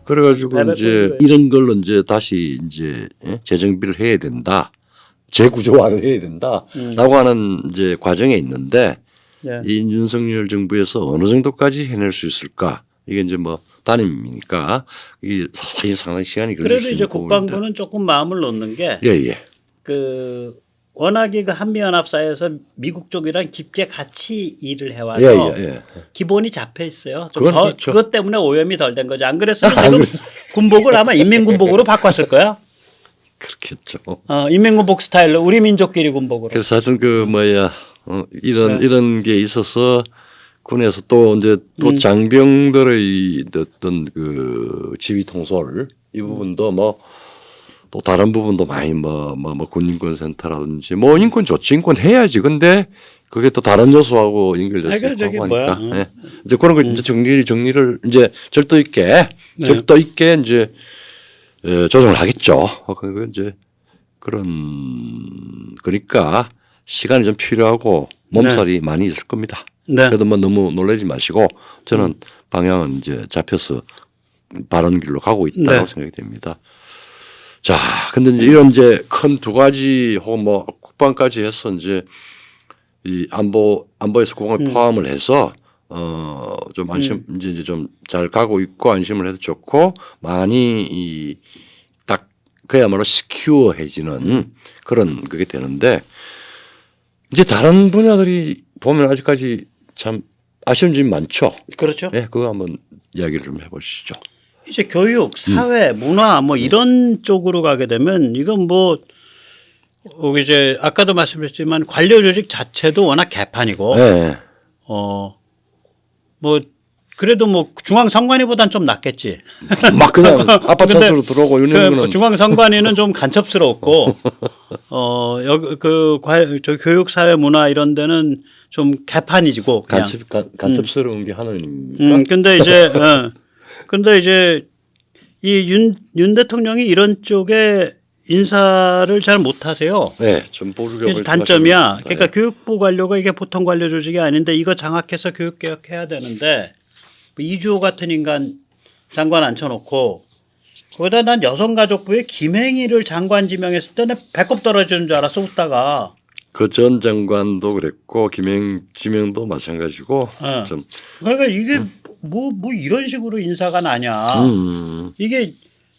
그래가지고 이제 이런 걸로 이제 다시 이제 재정비를 해야 된다, 재구조화를 해야 된다라고 하는 이제 과정에 있는데 네. 이 윤석열 정부에서 어느 정도까지 해낼 수 있을까? 이게 이제 뭐 단임이니까 이 사실 상당히 시간이 걸릴 수 그래도 있는 이제 부분인데. 국방부는 조금 마음을 놓는 게 예. 워낙에 그 한미연합사에서 미국 쪽이랑 깊게 같이 일을 해와서 예. 기본이 잡혀 있어요. 좀 그건 더 그렇죠. 그것 때문에 오염이 덜 된 거죠. 안 그랬으면 지금 군복을 아마 인민군복으로 바꿨을 거야. 그렇겠죠. 인민군복 스타일로 우리 민족끼리 군복으로. 그래서 하여튼 이런 게 있어서 군에서 또 이제 또 장병들의 어떤 그 지휘 통솔 이 부분도 뭐 또 다른 부분도 많이 군인권센터라든지 뭐 인권 좋지, 인권 해야지. 근데 그게 또 다른 요소하고 연결돼서 그 저기 하고 뭐야? 하니까 예. 이제 그런 걸 이제 정리를 이제 절도 있게 이제 조정을 하겠죠. 그 이제 그러니까 시간이 좀 필요하고 몸살이 많이 있을 겁니다. 네. 그래도 뭐 너무 놀라지 마시고 저는 방향은 이제 잡혀서 바른 길로 가고 있다고 생각이 됩니다. 자, 근데 이제 이런 이제 큰 두 가지 혹은 뭐 국방까지 해서 이제 이 안보에서 국방을 포함을 해서 좀 안심 이제 좀 잘 가고 있고 안심을 해도 좋고 많이 딱 그야말로 시큐어해지는 그런 그게 되는데 이제 다른 분야들이 보면 아직까지 참 아쉬운 점이 많죠. 그렇죠. 네, 그거 한번 이야기를 좀 해보시죠. 이제 교육, 사회, 문화 뭐 이런 쪽으로 가게 되면 이건 뭐 이제 아까도 말씀드렸지만 관료 조직 자체도 워낙 개판이고 네. 뭐 그래도 뭐 중앙선관위보단 좀 낫겠지. 막 그냥 아빠 찬스로 들어오고 이런 거는 중앙선관위는 좀 간첩스럽고 여기 저 교육, 사회, 문화 이런 데는 좀 개판이지고 그냥. 간첩스러운 게 하나님입니까? 근데 이제 이 윤 대통령이 이런 쪽에 인사를 잘 못하세요. 네, 좀 보수적으로 단점이야. 그러니까 네. 교육부 관료가 이게 보통 관료 조직이 아닌데 이거 장악해서 교육 개혁해야 되는데 이주호 같은 인간 장관 앉혀놓고 거기다 난 여성가족부에 김행희를 장관 지명했을 때는 배꼽 떨어지는 줄 알았어 웃다가. 그 전 장관도 그랬고 김행도 마찬가지고 좀 그러니까 이게 뭐 이런 식으로 인사가 나냐. 이게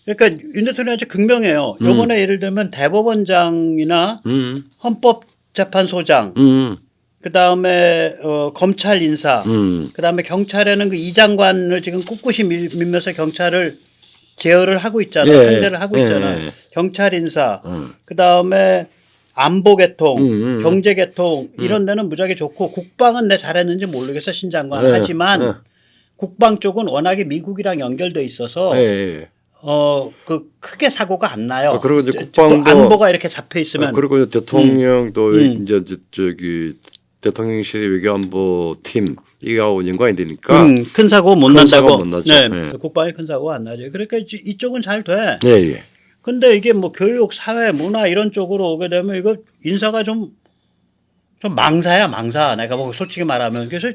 그러니까 윤 대통령한테 극명해요. 요번에 예를 들면 대법원장이나 헌법재판소장 그다음에 검찰 인사 그다음에 경찰에는 그 이 장관을 지금 꿋꿋이 밀면서 경찰을 제어를 하고 있잖아. 상대를 하고 있잖아. 경찰 인사 그다음에 안보 개통, 경제 개통 이런 데는 무지하게 좋고 국방은 내 잘했는지 모르겠어 신 장관. 하지만 국방 쪽은 워낙에 미국이랑 연결돼 있어서 그 크게 사고가 안 나요. 그리고 이제 국방도 안보가 이렇게 잡혀 있으면. 그리고 대통령도 이제 저기 대통령실의 외교안보 팀 이거하고 연관이 되니까 큰 사고 못 난다고. 네. 국방에 큰 사고가 안 나죠. 그러니까 이쪽은 잘 돼. 네. 근데 이게 뭐 교육, 사회, 문화 이런 쪽으로 오게 되면 이거 인사가 좀 망사야, 망사. 내가 뭐 솔직히 말하면. 그래서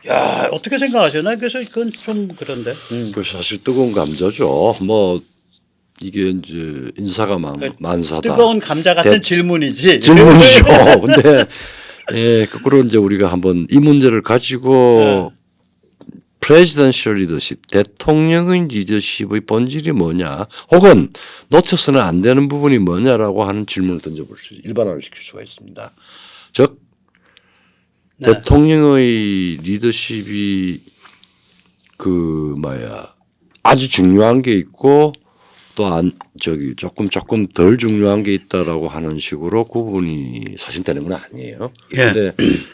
야, 어떻게 생각하시나? 그래서 그건 좀 그런데. 그 사실 뜨거운 감자죠. 뭐 이게 이제 인사가 만사다. 뜨거운 감자 같은 질문이지. 질문이죠. 근데 거꾸로 이제 우리가 한번 이 문제를 가지고 프레지던셜 리더십, 대통령의 리더십의 본질이 뭐냐, 혹은 놓쳐서는 안 되는 부분이 뭐냐라고 하는 질문을 던져볼 수, 일반화를 시킬 수가 있습니다. 즉, 대통령의 리더십이 아주 중요한 게 있고 또 조금 덜 중요한 게 있다라고 하는 식으로 구분이 사실 되는 건 아니에요.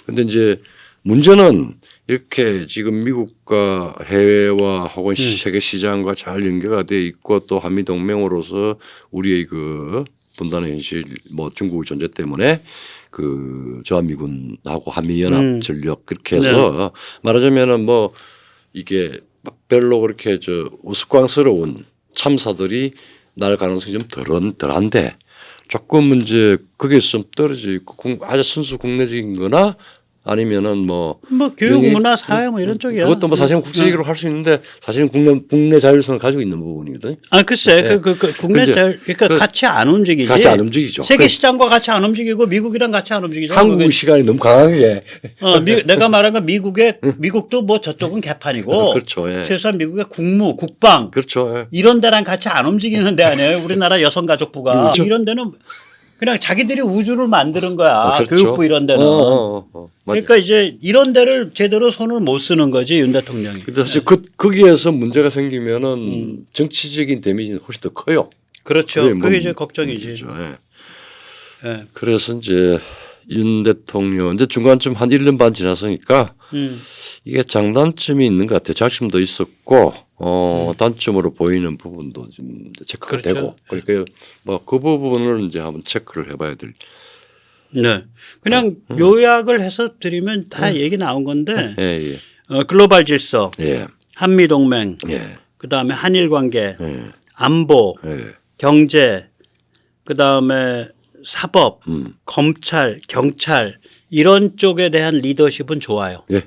근데 이제 문제는 이렇게 지금 미국과 해외와 혹은 세계 시장과 잘 연계가 돼 있고 또 한미 동맹으로서 우리의 그 분단의 현실 뭐 중국의 존재 때문에 그 저한미군하고 한미연합 전력 그렇게 해서 말하자면은 뭐 이게 별로 그렇게 우스꽝스러운 참사들이 날 가능성이 좀 덜한데 조금 이제 그게 좀 떨어져 있고 아주 순수 국내적인 거나 아니면은 뭐 교육, 문화, 사회 뭐 이런 쪽이야. 그것도 뭐 사실은 국제 얘기로 할 수 있는데 사실은 국내 자율성을 가지고 있는 부분이거든요. 아 글쎄 네. 국내 자율 그러니까 같이 안 움직이지. 같이 안 움직이죠. 세계 시장과 같이 안 움직이고 미국이랑 같이 안 움직이죠. 한국 시간이 너무 강하게. 내가 말한 건 미국도 뭐 저쪽은 개판이고. 그렇죠. 예. 최소한 미국의 국무, 국방. 그렇죠. 예. 이런 데랑 같이 안 움직이는 데 아니에요. 우리나라 여성가족부가. 그렇죠. 이런 데는 그냥 자기들이 우주를 만드는 거야. 그렇죠. 교육부 이런 데는. 맞아요. 그러니까 이제 이런 데를 제대로 손을 못 쓰는 거지 윤 대통령이. 근데 사실 거기에서 문제가 생기면은 정치적인 데미지는 훨씬 더 커요. 그렇죠. 그게 뭐 그게 이제 걱정이지. 문제죠. 예. 예. 그래서 이제 윤 대통령 이제 중간쯤 한 1년 반 지났으니까 이게 장단점이 있는 것 같아요. 장점도 있었고 단점으로 보이는 부분도 좀 체크가 그렇죠. 되고 그러니까 뭐 그 부분을 이제 한번 체크를 해봐야 될. 네. 그냥 요약을 해서 드리면 다 얘기 나온 건데 예, 글로벌 질서, 예, 한미 동맹, 예, 그다음에 한일 관계, 예, 안보, 예, 경제, 그다음에 사법, 검찰, 경찰 이런 쪽에 대한 리더십은 좋아요. 예.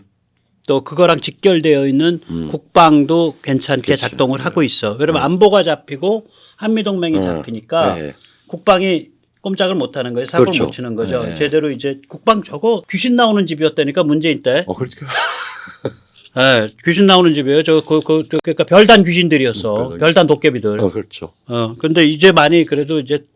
또 그거랑 직결되어 있는 국방도 괜찮게 그치. 작동을 하고 있어. 왜냐면 안보가 잡히고 한미동맹이 잡히니까 예. 국방이 꼼짝을 못 하는 거예요. 사고를 그렇죠. 못 치는 거죠. 네. 제대로 이제 국방 저거 귀신 나오는 집이었다니까 문재인 때. 그러니까. 네, 귀신 나오는 집이에요. 그러니까 별단 귀신들이었어. 별단 도깨비들. 그렇죠. 근데 이제 많이 그래도 이제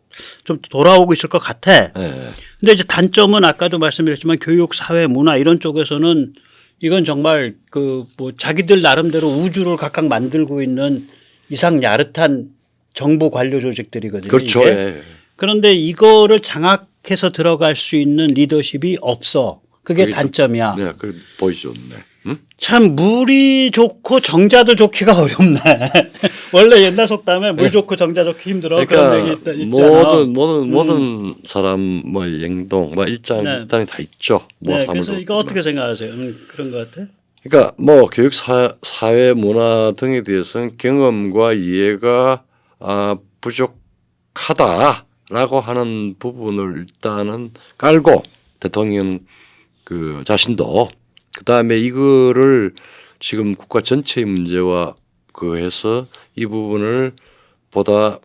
좀 돌아오고 있을 것 같아. 예. 근데 이제 단점은 아까도 말씀드렸지만 교육, 사회, 문화 이런 쪽에서는 이건 정말 그 뭐 자기들 나름대로 우주를 각각 만들고 있는 이상 야릇한 정부 관료 조직들이거든요. 그렇죠. 이게. 예. 그런데 이거를 장악해서 들어갈 수 있는 리더십이 없어. 그게 그게 좀- 단점이야. 네, 그 보이죠. 네. 응? 참 물이 좋고 정자도 좋기가 어렵네. 원래 옛날 속담에 물 좋고 정자 좋기 힘들어. 그런 얘기 있잖아. 모든 사람 뭐 행동, 뭐 일장 네. 일단이 다 있죠. 뭐 네, 사물도 그래서 이거 어떻게 생각하세요? 그런 것 같아? 그러니까 뭐 교육 사회 문화 등에 대해서는 경험과 이해가 부족하다라고 하는 부분을 일단은 깔고 대통령 그 자신도 그다음에 이거를 지금 국가 전체의 문제와 해서 이 부분을 보다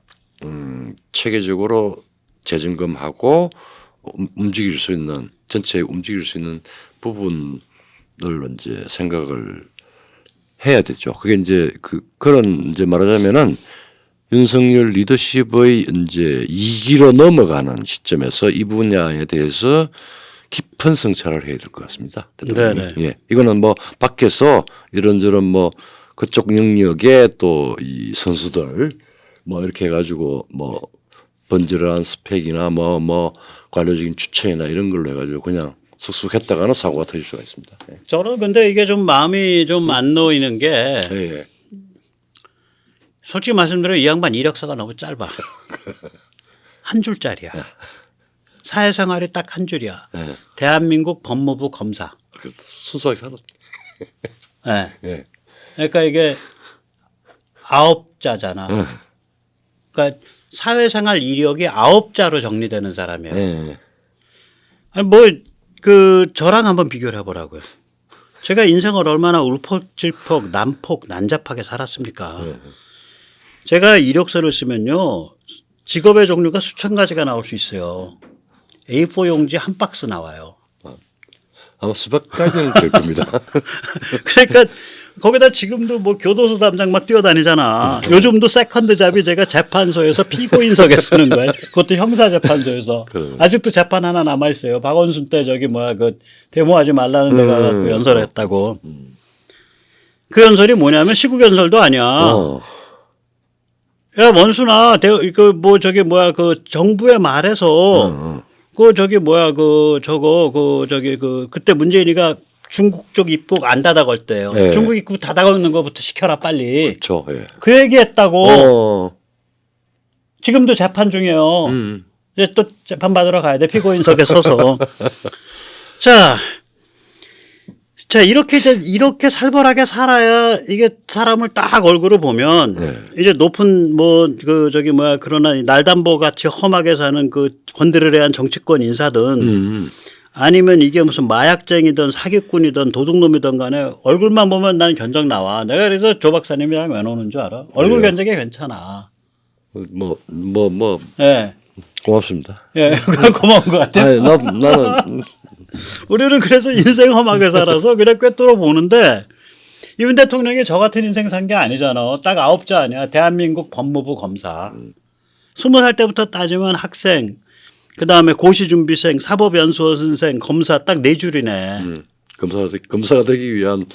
체계적으로 재점검하고 움직일 수 있는 전체 움직일 수 있는 부분을 이제 생각을 해야 되죠. 그게 이제 그런 이제 말하자면은 윤석열 리더십의 이제 2기로 넘어가는 시점에서 이 분야에 대해서 깊은 성찰을 해야 될 것 같습니다. 네네. 예, 이거는 뭐 밖에서 이런저런 뭐 그쪽 영역에 또 이 선수들 뭐 이렇게 해가지고 뭐 번지르한 스펙이나 뭐 관료적인 추천이나 이런 걸로 해가지고 그냥 쑥쑥 했다가는 사고가 터질 수가 있습니다. 예. 저는 근데 이게 좀 마음이 좀 안 놓이는 게 예. 솔직히 말씀드리면 이 양반 이력서가 너무 짧아. 한 줄짜리야. 사회생활이 딱 한 줄이야. 예. 대한민국 법무부 검사. 순수하게 살았. 네. 예. 그러니까 이게 9자잖아. 예. 그러니까 사회생활 이력이 9자로 정리되는 사람이에요. 예. 아니 저랑 한번 비교를 해보라고요. 제가 인생을 얼마나 울폭질폭 난폭 난잡하게 살았습니까? 예. 제가 이력서를 쓰면요. 직업의 종류가 수천 가지가 나올 수 있어요. A4 용지 한 박스 나와요. 아마 수백 가지는 될 겁니다. 그러니까 거기다 지금도 뭐 교도소 담장 막 뛰어다니잖아. 요즘도 세컨드 잡이 제가 재판소에서 피고인석에 쓰는 거예요. 그것도 형사재판소에서. 그래. 아직도 재판 하나 남아있어요. 박원순 때 데모하지 말라는 데가 그 연설했다고. 그 연설이 뭐냐면 시국 연설도 아니야. 야, 원순아, 정부의 말에서, 그때 문재인이가 중국 쪽 입국 안 닫아 걸 때요. 예. 중국 입국 닫아 걸는 것부터 시켜라, 빨리. 그렇죠. 예. 그 얘기 했다고. 지금도 재판 중이에요. 이제 또 재판 받으러 가야 돼, 피고인석에 서서. 자, 이렇게 살벌하게 살아야 이게 사람을 딱 얼굴을 보면 이제 높은 그러나 날담보 같이 험하게 사는 그 건드르레한 정치권 인사든 아니면 이게 무슨 마약쟁이든 사기꾼이든 도둑놈이든 간에 얼굴만 보면 난 견적 나와. 내가 그래서 조 박사님이랑 왜 노는 줄 알아? 얼굴 왜요? 견적이 괜찮아. 뭐 예. 고맙습니다. 예, 고마운 것 같아요. 아니, 나는 우리는 그래서 인생 험하게 살아서 그래 꿰뚫어 보는데 윤 대통령이 저 같은 인생 산 게 아니잖아. 딱 9자 아니야. 대한민국 법무부 검사. 20살 때부터 따지면 학생, 그다음에 고시준비생, 사법연수원생, 검사 딱 4줄이네. 검사가 되기 위한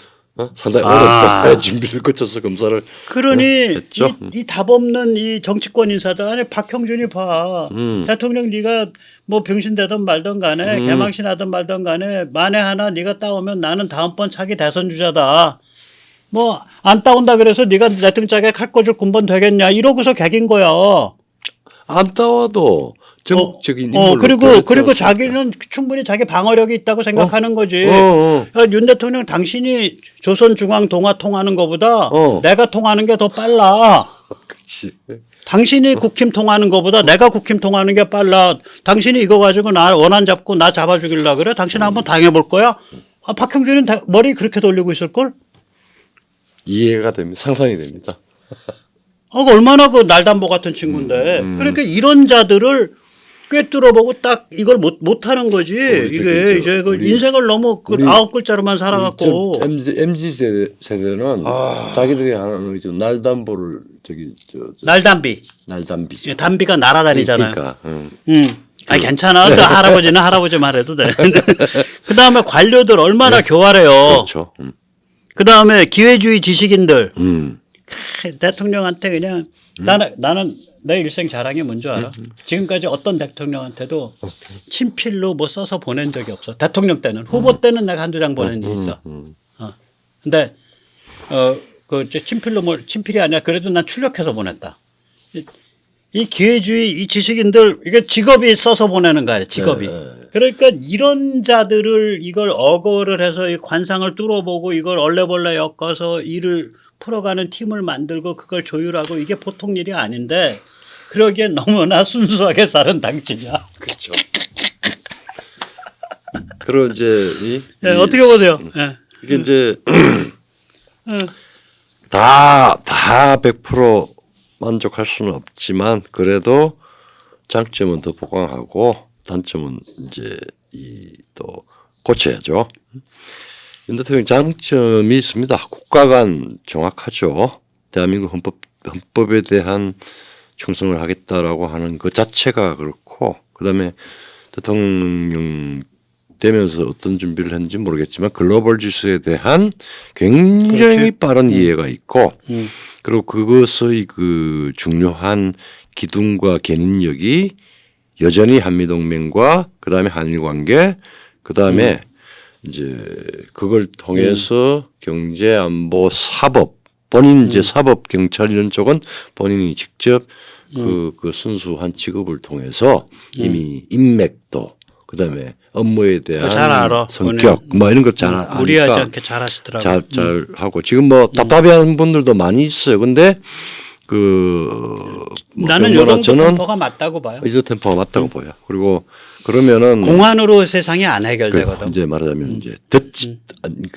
상당히 아. 어렵게 준비를 거쳐서 검사를 그러니 했죠. 이 답 없는 이 정치권 인사들 아니 박형준이 봐. 대통령 네가 뭐 병신되든 말든 간에 개망신하든 말든 간에 만에 하나 네가 따오면 나는 다음번 차기 대선 주자다. 뭐 안 따온다 그래서 네가 내 등짝에 칼 꽂을 군번 되겠냐 이러고서 개긴 거야. 안 따와도 정적인 인물로 그리고 자기는 충분히 자기 방어력이 있다고 생각하는 거지. 윤 대통령 당신이 조선중앙동화 통하는 것보다 내가 통하는 게 더 빨라. 그렇지. 당신이 국힘 통하는 것보다 내가 국힘 통하는 게 빨라. 당신이 이거 가지고 나 원한 잡고 나 잡아 죽일라 그래? 당신 한번 당해볼 거야? 박형준은 머리 그렇게 돌리고 있을걸? 이해가 됩니다. 상상이 됩니다. 얼마나 그 날담보 같은 친구인데. 그러니까 이런 자들을 꿰뚫어보고 딱 이걸 못하는 거지. 이게 이제 그 인생을 너무 그 9글자로만 살아갖고. MZ 세대는 자기들이 하는 날담보를 날담비. 날담비죠. 예, 담비가 날아다니잖아요. 그러니까. 아니 괜찮아. 그 할아버지는 할아버지 말해도 돼. 그 다음에 관료들 얼마나 교활해요. 그렇죠. 그 다음에 기회주의 지식인들. 대통령한테 그냥 나는 내 일생 자랑이 뭔지 알아? 지금까지 어떤 대통령한테도 친필로 뭐 써서 보낸 적이 없어. 대통령 때는. 후보 때는 내가 한두 장 보낸 적이 있어. 근데 그 친필로 뭐 친필이 아니라 그래도 난 출력해서 보냈다. 이 기회주의 이 지식인들 이게 직업이 써서 보내는 거야. 직업이. 그러니까 이런 자들을 이걸 억어를 해서 이 관상을 뚫어보고 이걸 얼레벌레 엮어서 일을 풀어가는 팀을 만들고 그걸 조율하고 이게 보통 일이 아닌데 그러기엔 너무나 순수하게 사는 당신이야. 그렇죠. 그리고 이제 어떻게 보세요? 이게 이제 다 100% 만족할 수는 없지만 그래도 장점은 더 보강하고 단점은 이제 또 고쳐야죠. 윤 대통령 장점이 있습니다. 국가 간 정확하죠. 대한민국 헌법에 대한 충성을 하겠다라고 하는 그 자체가 그렇고 그다음에 대통령 되면서 어떤 준비를 했는지 모르겠지만 글로벌 지수에 대한 굉장히 그렇지. 빠른 이해가 있고 그리고 그것의 그 중요한 기둥과 견인력이 여전히 한미동맹과 그다음에 한일 관계 그다음에 이제 그걸 통해서 경제 안보 사법 본인 이제 사법 경찰 이런 쪽은 본인이 직접 그 순수한 직업을 통해서 이미 인맥도 그다음에 업무에 대한 잘 알아. 성격 뭐 이런 것 잘 아니까 무리하지 않게 잘 하시더라고요. 잘 하고 지금 뭐 답답해하는 분들도 많이 있어요. 근데 나는 요 정도 템포가 맞다고 봐요. 이 템포가 맞다고 보여. 그리고 그러면은 공안으로 세상이 안 해결되거든. 이제 말하자면 이제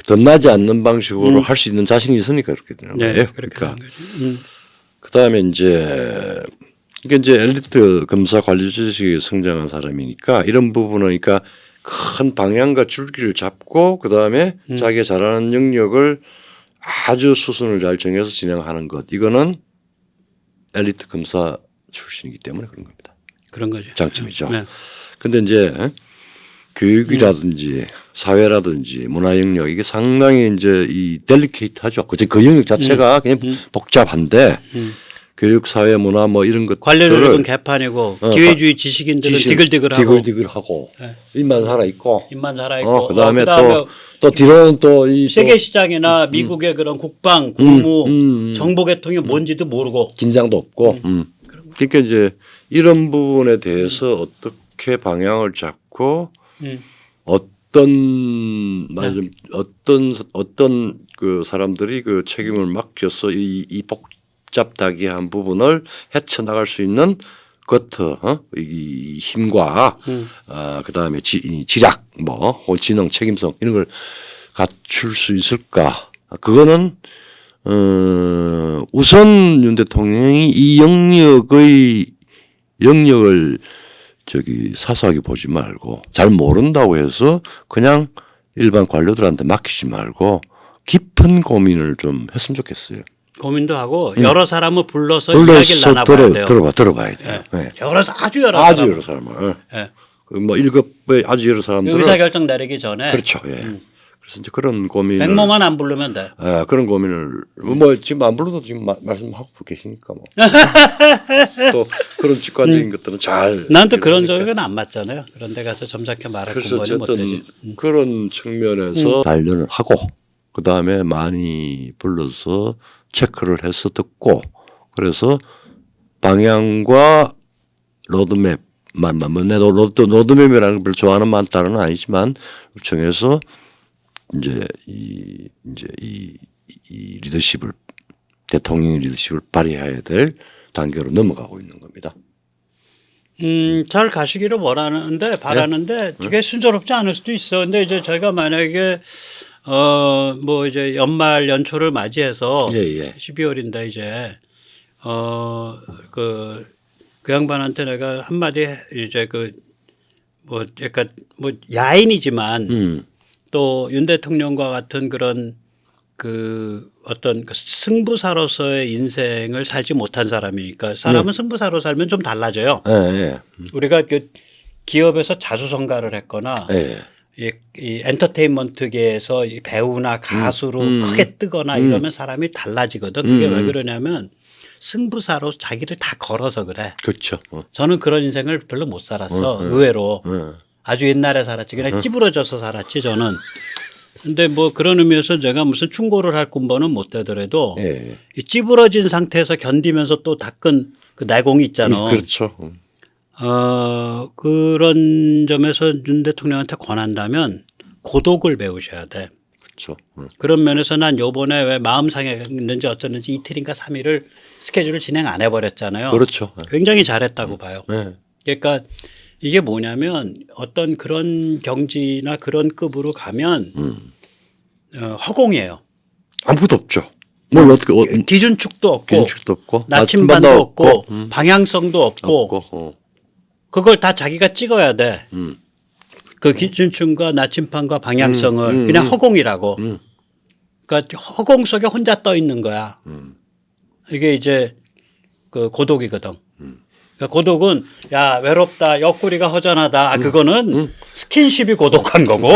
덧나지 않는 방식으로 할 수 있는 자신이 있으니까 그렇게 되는 거예요. 네, 그러니까 그다음에 이제 이게 이제 엘리트 검사 관리 지식이 성장한 사람이니까 이런 부분은 그러니까 큰 방향과 줄기를 잡고 그다음에 자기가 잘하는 영역을 아주 수순을 잘 정해서 진행하는 것. 이거는 엘리트 검사 출신이기 때문에 그런 겁니다. 그런 거죠. 장점이죠. 네. 근데 이제 교육이라든지 사회라든지 문화 영역 이게 상당히 이제 이 델리케이트하죠. 그 영역 자체가 그냥 복잡한데 교육, 사회, 문화 뭐 이런 것들을 관료들은 개판이고 기회주의 지식인들은 디글디글하고 디글디글하고 입만 살아 있고 입만 살아 있고 그다음에 또 뒤로는 또 이 세계 시장이나 미국의 그런 국방, 국무, 정보 계통이 뭔지도 모르고 긴장도 없고 그러니까 이제 이런 부분에 대해서 어떻게 방향을 잡고 어떤 그 사람들이 그 책임을 맡겨서 이 복잡다기한 부분을 헤쳐나갈 수 있는 워커트, 이 힘과 그다음에 지략, 뭐 지능, 책임성 이런 걸 갖출 수 있을까? 그거는 우선 윤 대통령이 이 영역을 사소하게 보지 말고 잘 모른다고 해서 그냥 일반 관료들한테 맡기지 말고 깊은 고민을 좀 했으면 좋겠어요. 고민도 하고 여러 사람을 불러서 이야기를 나눠봐야 돼요. 들어봐야 돼요. 네. 네. 아주 여러 사람을. 네. 뭐 1급의 아주 여러 사람들 의사결정 내리기 전에. 그렇죠. 예. 그래서 이제 그런 고민을 백모만 안 부르면 돼. 예, 그런 고민을 뭐 지금 안 불러도 지금 말씀하고 계시니까 뭐. 또 그런 직관적인 것들은 잘. 난 또 그런 적은 안 맞잖아요. 그런 데 가서 점잖게 말할 그래서 공부는 못 되지. 그런 측면에서 단련을 하고 그 다음에 많이 불러서 체크를 해서 듣고 그래서 방향과 로드맵만 내 로드맵이라는 걸 별로 좋아하는 많다는 아니지만 요청해서 이제 이 리더십을 대통령의 리더십을 발휘해야 될 단계로 넘어가고 있는 겁니다. 잘 가시기를 바라는데 되게 순조롭지 않을 수도 있어. 근데 이제 저희가 만약에 뭐 이제 연말 연초를 맞이해서 12월인데 이제 그 양반한테 내가 한마디 이제 뭐 약간 뭐 야인이지만 또 윤 대통령과 같은 그런 어떤 승부사로서의 인생을 살지 못한 사람이니까 사람은 승부사로 살면 좀 달라져요. 우리가 기업에서 자수성가를 했거나 이 엔터테인먼트계에서 이 배우나 가수로 크게 뜨거나 이러면 사람이 달라지거든. 그게 왜 그러냐면 승부사로 자기를 다 걸어서 그래. 그렇죠. 저는 그런 인생을 별로 못 살았어. 의외로. 아주 옛날에 살았지. 그냥 찌부러져서 살았지 저는. 근데 뭐 그런 의미에서 제가 무슨 충고를 할 군번은 못 되더라도 이 찌부러진 상태에서 견디면서 또 닦은 그 내공이 있잖아. 그렇죠. 그런 점에서 윤 대통령한테 권한다면 고독을 배우셔야 돼. 그렇죠. 그런 면에서 난 요번에 왜 마음 상했는지 어쩌는지 이틀인가 3일을 스케줄을 진행 안 해버렸잖아요. 그렇죠. 굉장히 잘했다고 봐요. 그러니까 이게 뭐냐면 어떤 그런 경지나 그런 급으로 가면 허공이에요. 아무것도 없죠. 뭘 어떻게 기준축도 없고, 없고 나침반도 없고, 방향성도 없고, 그걸 다 자기가 찍어야 돼. 그 기준축과 나침반과 방향성을 그냥 허공이라고. 그러니까 허공 속에 혼자 떠 있는 거야. 이게 이제 그 고독이거든. 그러니까 고독은 야 외롭다, 옆구리가 허전하다. 그거는 스킨십이 고독한 거고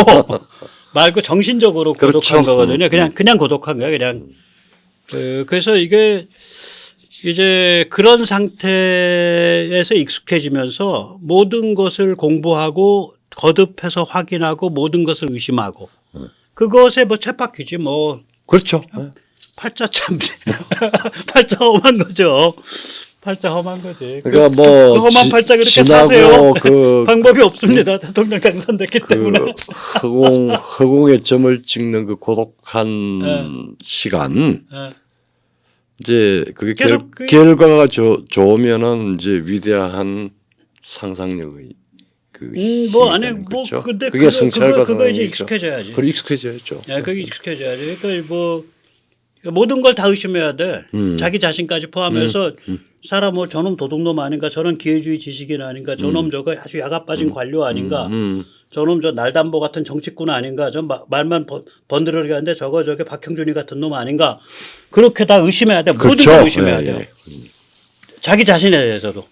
말고 정신적으로 고독한 거거든요. 그냥 고독한 거야. 그냥 그래서 이게 이제 그런 상태에서 익숙해지면서 모든 것을 공부하고 거듭해서 확인하고 모든 것을 의심하고 그것에 뭐 쳇바퀴지 뭐. 그렇죠. 팔자 참 팔자 험한 거죠. 팔자 험한 거지. 그러니까 뭐 그 험한 팔자 그렇게 사세요. 방법이 없습니다. 대통령 당선됐기 때문에. 허공의 점을 찍는 그 고독한 시간. 이제 그게 결과가 좋으면은 이제 위대한 상상력의 뭐 아니 뭐 근데 그게 성찰과 그거 이제 익숙해져야지. 그걸 익숙해져야죠. 그게 익숙해져야지. 그러니까 뭐 모든 걸 다 의심해야 돼. 자기 자신까지 포함해서 사람 뭐 저놈 도둑놈 아닌가, 저런 기회주의 지식인 아닌가, 저놈 저거 아주 야가 빠진 관료 아닌가, 저놈 저 날담보 같은 정치꾼 아닌가, 저 말만 번드러게 하는데 저게 박형준이 같은 놈 아닌가. 그렇게 다 의심해야 돼. 그렇죠. 모든 걸 의심해야 돼요. 자기 자신에 대해서도.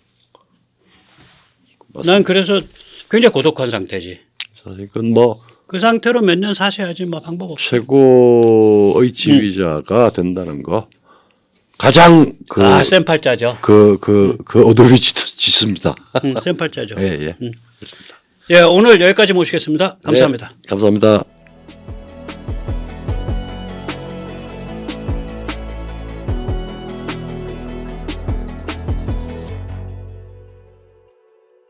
맞습니다. 난 그래서 굉장히 고독한 상태지. 이건 뭐 그 상태로 몇 년 사셔야지 뭐 방법 없어. 최고의 지휘자가 된다는 거 가장 센 팔자죠. 어둠이 짙습니다. 센 팔자죠. 그렇습니다. 예, 오늘 여기까지 모시겠습니다. 감사합니다. 네, 감사합니다.